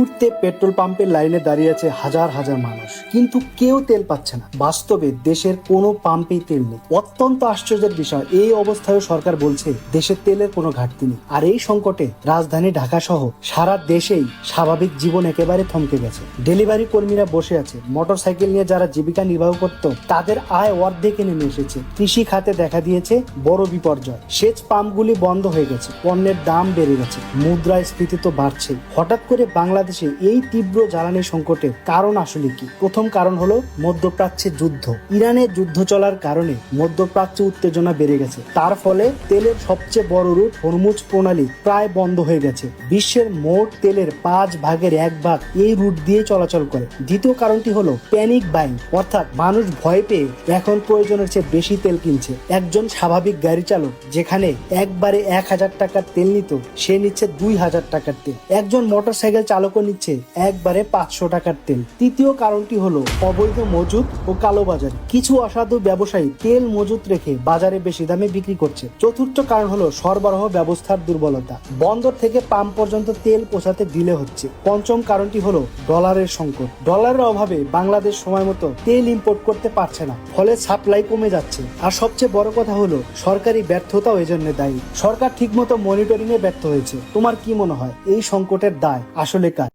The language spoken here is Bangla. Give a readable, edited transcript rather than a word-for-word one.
মুহূর্তে পেট্রোল পাম্পের লাইনে দাঁড়িয়ে আছে হাজার হাজার মানুষ, কিন্তু কেউ তেল পাচ্ছে না। বাস্তবে দেশের কোনো পাম্পেই তেল নেই। অত্যন্ত আশ্চর্যের বিষয়, এই অবস্থায় সরকার বলছে দেশের তেলের কোনো ঘাটতি নেই। আর এই সংকটে রাজধানী ঢাকা সহ সারা দেশেই স্বাভাবিক জীবন একেবারে থমকে গেছে। ডেলিভারি কর্মীরা বসে আছে, মোটরসাইকেল নিয়ে যারা জীবিকা নির্বাহ করত তাদের আয় অর্ধেকে নেমে এসেছে। কৃষি খাতে দেখা দিয়েছে বড় বিপর্যয়। সেচ পাম্পগুলি বন্ধ হয়ে গেছে, পণ্যের দাম বেড়ে গেছে, মুদ্রাস্ফীতি তো বাড়ছে। হঠাৎ করে বাংলাদেশে এই তীব্র জ্বালানি সংকটের কারণ আসলে কি? প্রথম কারণ হলো মধ্যপ্রাচ্যে যুদ্ধ। ইরানের যুদ্ধ চলার কারণে মধ্যপ্রাচ্যে উত্তেজনা বেড়ে গেছে। তার ফলে তেলের সবচেয়ে বড় রুট হরমুজ প্রণালী প্রায় বন্ধ হয়ে গেছে। বিশ্বের মোট তেলের 1/5 এই রুট দিয়ে চলাচল করে। দ্বিতীয় কারণটি হলো প্যানিক বাইং, অর্থাৎ মানুষ ভয় পেয়ে এখন প্রয়োজনের চেয়ে বেশি তেল কিনছে। একজন স্বাভাবিক গাড়ি চালক যেখানে একবারে 1000 টাকার তেল নিত, সে নিচ্ছে 2000 টাকার তেল। একজন মোটরসাইকেল চালকও নিচ্ছে একবারে 500 টাকার তেল। তৃতীয় কারণটি হলো অবৈধ মজুত ও কালোবাজারি। কিছু অসাধু ব্যবসায়ী তেল মজুত রেখে বাজারে বেশি দামে বিক্রি করছে। চতুর্থ কারণ হলো সরবরাহ ব্যবস্থার দুর্বলতা। বন্দর থেকে পাম্প পর্যন্ত তেল পৌঁছাতে ডিলে হচ্ছে। পঞ্চম কারণটি হলো ডলারের সংকট। ডলারের অভাবে বাংলাদেশ সময় মতো তেল ইম্পোর্ট করতে পারছে না, ফলে সাপ্লাই কমে যাচ্ছে। আর সবচেয়ে বড় কথা হলো সরকারি ব্যর্থতাও এজন্য দায়ী। সরকার ঠিকমতো মনিটরিং এ ব্যর্থ হয়েছে। তোমার কি মনে হয় এই সংকটের দায় আসলে কার?